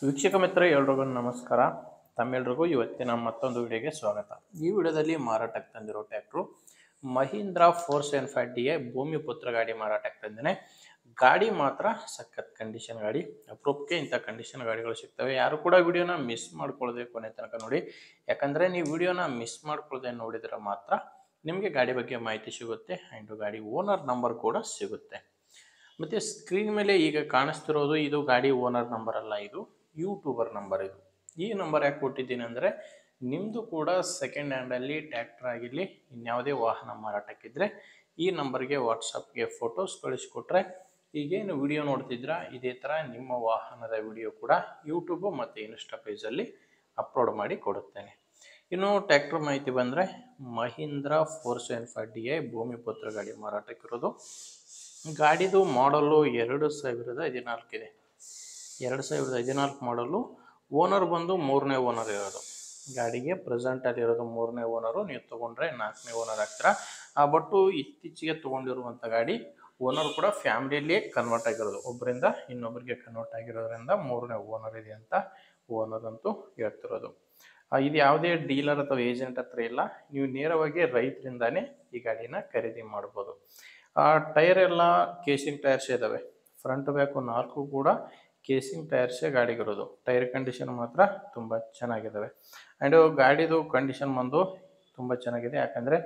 ವೀಕ್ಷಕ ಮಿತ್ರ ಎಲ್ರಿಗೂ ನಮಸ್ಕಾರ. ತಮ್ಮೆಲ್ರಿಗೂ ಇವತ್ತಿನ ಮತ್ತೊಂದು ವಿಡಿಯೋಗೆ ಸ್ವಾಗತ. ಈ ವಿಡಿಯೋದಲ್ಲಿ ಮಾರಾಟಕ್ಕೆ ತಂದಿರೋ ಟ್ರ್ಯಾಕ್ಟರ್ ಮಹೀಂದ್ರಾ 475DI ಭೂಮಿಪುತ್ರ ಗಾಡಿ ಮಾರಾಟಕ್ಕೆ ತಂದಿದ್ದೇನೆ. ಗಾಡಿ ಮಾತ್ರ ಸಖತ್ ಕಂಡೀಷನ್ ಗಾಡಿ. ಅಪರೂಪಕ್ಕೆ ಇಂಥ ಕಂಡೀಷನ್ ಗಾಡಿಗಳು ಸಿಗ್ತವೆ. ಯಾರು ಕೂಡ ವಿಡಿಯೋನ ಮಿಸ್ ಮಾಡ್ಕೊಳ್ಳದೆ ಕೊನೆ ತನಕ ನೋಡಿ. ಯಾಕಂದರೆ ನೀವು ವಿಡಿಯೋನ ಮಿಸ್ ಮಾಡ್ಕೊಳ್ಳದೆ ನೋಡಿದರೆ ಮಾತ್ರ ನಿಮಗೆ ಗಾಡಿ ಬಗ್ಗೆ ಮಾಹಿತಿ ಸಿಗುತ್ತೆ ಆ್ಯಂಡ್ ಗಾಡಿ ಓನರ್ ನಂಬರ್ ಕೂಡ ಸಿಗುತ್ತೆ. ಮತ್ತು ಸ್ಕ್ರೀನ್ ಮೇಲೆ ಈಗ ಕಾಣಿಸ್ತಿರೋದು ಇದು ಗಾಡಿ ಓನರ್ ನಂಬರ್ ಅಲ್ಲ, ಇದು ಯೂಟ್ಯೂಬರ್ ನಂಬರ್. ಈ ನಂಬರ್ ಯಾಕೆ ಕೊಟ್ಟಿದ್ದೀನಿ ಅಂದರೆ ನಿಮ್ಮದು ಕೂಡ ಸೆಕೆಂಡ್ ಹ್ಯಾಂಡಲ್ಲಿ ಟ್ರ್ಯಾಕ್ಟರ್ ಆಗಿರಲಿ ಇನ್ಯಾವುದೇ ವಾಹನ ಮಾರಾಟಕ್ಕಿದ್ರೆ ಈ ನಂಬರ್ಗೆ ವಾಟ್ಸಪ್ಗೆ ಫೋಟೋಸ್ ಕಳಿಸ್ಕೊಟ್ರೆ ಈಗೇನು ವಿಡಿಯೋ ನೋಡ್ತಿದ್ರಾ ಇದೇ ಥರ ನಿಮ್ಮ ವಾಹನದ ವಿಡಿಯೋ ಕೂಡ ಯೂಟ್ಯೂಬು ಮತ್ತು ಇನ್ಸ್ಟಾ ಪೇಜಲ್ಲಿ ಅಪ್ಲೋಡ್ ಮಾಡಿ ಕೊಡುತ್ತೇನೆ. ಇನ್ನು ಟ್ರ್ಯಾಕ್ಟರ್ ಮಾಹಿತಿ ಬಂದರೆ ಮಹೀಂದ್ರಾ 475DI ಭೂಮಿಪುತ್ರ ಗಾಡಿ ಮಾರಾಟಕ್ಕಿರೋದು. ಗಾಡಿದು ಮಾಡಲು 2014 ಇದೆ. 2014 ಮಾಡಲು. ಓನರ್ ಬಂದು 3ನೇ ಓನರ್ ಇರೋದು. ಗಾಡಿಗೆ ಪ್ರೆಸೆಂಟಲ್ಲಿರೋದು 3ನೇ ಓನರು. ನೀವು ತೊಗೊಂಡ್ರೆ 4ನೇ ಓನರ್ ಆಗ್ತೀರಾ. ಬಟ್ಟು ಇತ್ತೀಚೆಗೆ ತೊಗೊಂಡಿರುವಂಥ ಗಾಡಿ ಓನರ್ ಕೂಡ ಫ್ಯಾಮಿಲಿಯಲ್ಲೇ ಕನ್ವರ್ಟ್ ಆಗಿರೋದು. ಒಬ್ಬರಿಂದ ಇನ್ನೊಬ್ಬರಿಗೆ ಕನ್ವರ್ಟ್ ಆಗಿರೋದ್ರಿಂದ 3ನೇ ಓನರ್ ಇದೆ ಅಂತ ಓನರ್ ಅಂತೂ ಹೇಳ್ತಿರೋದು. ಇದು ಯಾವುದೇ ಡೀಲರ್ ಅಥವಾ ಏಜೆಂಟ್ ಹತ್ರ ಇಲ್ಲ. ನೀವು ನೇರವಾಗಿ ರೈತರಿಂದಾನೇ ಈ ಗಾಡಿನ ಖರೀದಿ ಮಾಡ್ಬೋದು. ಟೈರ್ ಎಲ್ಲ ಕೇಸಿಂಗ್ ಟೈರ್ಸ್ ಇದ್ದಾವೆ. ಫ್ರಂಟ್ ಬ್ಯಾಕು 4 ಕೂಡ ಕೇಸಿಂಗ್ ಟೈರ್ಸೇ ಗಾಡಿಗಿರೋದು. ಟೈರ್ ಕಂಡೀಷನ್ ಮಾತ್ರ ತುಂಬ ಚೆನ್ನಾಗಿದ್ದಾವೆ. ಆ್ಯಂಡ್ ಗಾಡಿದು ಕಂಡೀಷನ್ ಬಂದು ತುಂಬ ಚೆನ್ನಾಗಿದೆ. ಯಾಕಂದರೆ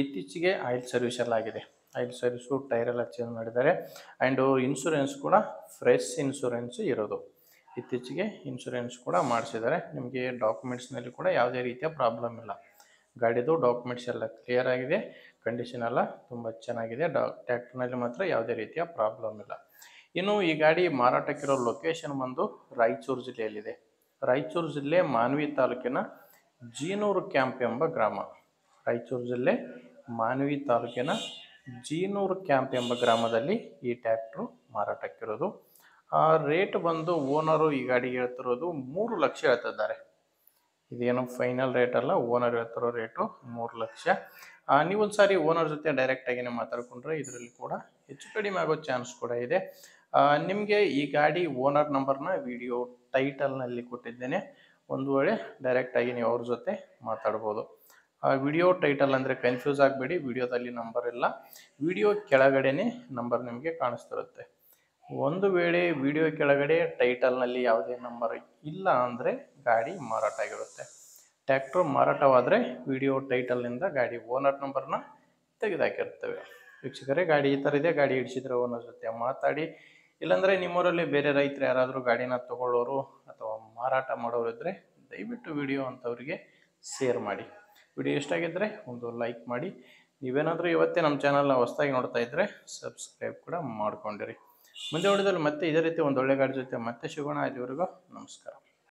ಇತ್ತೀಚೆಗೆ ಆಯಿಲ್ ಸರ್ವಿಸ್ ಎಲ್ಲ ಆಗಿದೆ. ಆಯಿಲ್ ಸರ್ವಿಸು ಟೈರೆಲ್ಲ ಚೇಂಜ್ ಮಾಡಿದ್ದಾರೆ. ಆ್ಯಂಡು ಇನ್ಶೂರೆನ್ಸ್ ಕೂಡ ಫ್ರೆಶ್ ಇನ್ಶೂರೆನ್ಸ್ ಇರೋದು. ಇತ್ತೀಚೆಗೆ ಇನ್ಶೂರೆನ್ಸ್ ಕೂಡ ಮಾಡಿಸಿದ್ದಾರೆ. ನಿಮಗೆ ಡಾಕ್ಯುಮೆಂಟ್ಸ್ನಲ್ಲಿ ಕೂಡ ಯಾವುದೇ ರೀತಿಯ ಪ್ರಾಬ್ಲಮ್ ಇಲ್ಲ. ಗಾಡಿದು ಡಾಕ್ಯುಮೆಂಟ್ಸ್ ಎಲ್ಲ ಕ್ಲಿಯರ್ ಆಗಿದೆ. ಕಂಡೀಷನ್ ಎಲ್ಲ ತುಂಬ ಚೆನ್ನಾಗಿದೆ. ಟ್ರ್ಯಾಕ್ಟರ್ನಲ್ಲಿ ಮಾತ್ರ ಯಾವುದೇ ರೀತಿಯ ಪ್ರಾಬ್ಲಮ್ ಇಲ್ಲ. ಇನ್ನು ಈ ಗಾಡಿ ಮಾರಾಟಕ್ಕಿರೋ ಲೊಕೇಶನ್ ಬಂದು ರಾಯಚೂರು ಜಿಲ್ಲೆಯಲ್ಲಿದೆ. ರಾಯಚೂರು ಜಿಲ್ಲೆ ಮಾನ್ವಿ ತಾಲೂಕಿನ ಜೀನೂರು ಕ್ಯಾಂಪ್ ಎಂಬ ಗ್ರಾಮ. ರಾಯಚೂರು ಜಿಲ್ಲೆ ಮಾನ್ವಿ ತಾಲೂಕಿನ ಜೀನೂರು ಕ್ಯಾಂಪ್ ಎಂಬ ಗ್ರಾಮದಲ್ಲಿ ಈ ಟ್ರ್ಯಾಕ್ಟ್ರು ಮಾರಾಟಕ್ಕಿರೋದು. ರೇಟ್ ಬಂದು ಓನರು ಈ ಗಾಡಿಗೆ ಹೇಳ್ತಿರೋದು 3 ಲಕ್ಷ ಹೇಳ್ತಿದ್ದಾರೆ. ಇದೇನು ಫೈನಲ್ ರೇಟ್ ಅಲ್ಲ, ಓನರ್ ಹೇಳ್ತಿರೋ ರೇಟು 3 ಲಕ್ಷ. ನೀವೊಂದು ಸಾರಿ ಓನರ್ ಜೊತೆ ಡೈರೆಕ್ಟಾಗಿಯೇ ಮಾತಾಡ್ಕೊಂಡ್ರೆ ಇದರಲ್ಲಿ ಕೂಡ ಹೆಚ್ಚು ಕಡಿಮೆ ಆಗೋ ಚಾನ್ಸ್ ಕೂಡ ಇದೆ. ನಿಮಗೆ ಈ ಗಾಡಿ ಓನರ್ ನಂಬರ್ನ ವಿಡಿಯೋ ಟೈಟಲ್ನಲ್ಲಿ ಕೊಟ್ಟಿದ್ದೇನೆ. ಒಂದು ವೇಳೆ ಡೈರೆಕ್ಟಾಗಿ ನೀವು ಅವ್ರ ಜೊತೆ ಮಾತಾಡ್ಬೋದು. ವಿಡಿಯೋ ಟೈಟಲ್ ಅಂದರೆ ಕನ್ಫ್ಯೂಸ್ ಆಗಬೇಡಿ. ವಿಡಿಯೋದಲ್ಲಿ ನಂಬರ್ ಇಲ್ಲ, ವಿಡಿಯೋ ಕೆಳಗಡೆನೇ ನಂಬರ್ ನಿಮಗೆ ಕಾಣಿಸ್ತಿರುತ್ತೆ. ಒಂದು ವೇಳೆ ವಿಡಿಯೋ ಕೆಳಗಡೆ ಟೈಟಲ್ನಲ್ಲಿ ಯಾವುದೇ ನಂಬರ್ ಇಲ್ಲ ಅಂದರೆ ಗಾಡಿ ಮಾರಾಟ ಆಗಿರುತ್ತೆ. ಟ್ರ್ಯಾಕ್ಟರ್ ಮಾರಾಟವಾದರೆ ವಿಡಿಯೋ ಟೈಟಲ್ನಿಂದ ಗಾಡಿ ಓನರ್ ನಂಬರ್ನ ತೆಗೆದುಹಾಕಿರ್ತೇವೆ. ವೀಕ್ಷಕರೇ, ಗಾಡಿ ಈ ಥರ ಇದೆ. ಗಾಡಿ ಹಿಡಿಸಿದ್ರೆ ಓನರ್ ಜೊತೆ ಮಾತಾಡಿ. ಇಲ್ಲಾಂದರೆ ನಿಮ್ಮೂರಲ್ಲಿ ಬೇರೆ ರೈತರು ಯಾರಾದರೂ ಗಾಡಿನ ತೊಗೊಳ್ಳೋರು ಅಥವಾ ಮಾರಾಟ ಮಾಡೋರು ಇದ್ದರೆ ದಯವಿಟ್ಟು ವಿಡಿಯೋ ಅಂಥವ್ರಿಗೆ ಶೇರ್ ಮಾಡಿ. ವಿಡಿಯೋ ಇಷ್ಟ ಆಗಿದ್ದರೆ ಒಂದು ಲೈಕ್ ಮಾಡಿ. ನೀವೇನಾದರೂ ಇವತ್ತೇ ನಮ್ಮ ಚಾನಲ್ನ ಹೊಸದಾಗಿ ನೋಡ್ತಾ ಇದ್ದರೆ ಸಬ್ಸ್ಕ್ರೈಬ್ ಕೂಡ ಮಾಡ್ಕೊಂಡಿರಿ. ಮುಂದೆ ಉಳಿದಲ್ಲಿ ಮತ್ತೆ ಇದೇ ರೀತಿ ಒಂದು ಒಳ್ಳೆ ಗಾಡಿ ಜೊತೆ ಮತ್ತೆ ಸಿಗೋಣ. ಅಲ್ಲಿವರೆಗೂ ನಮಸ್ಕಾರ.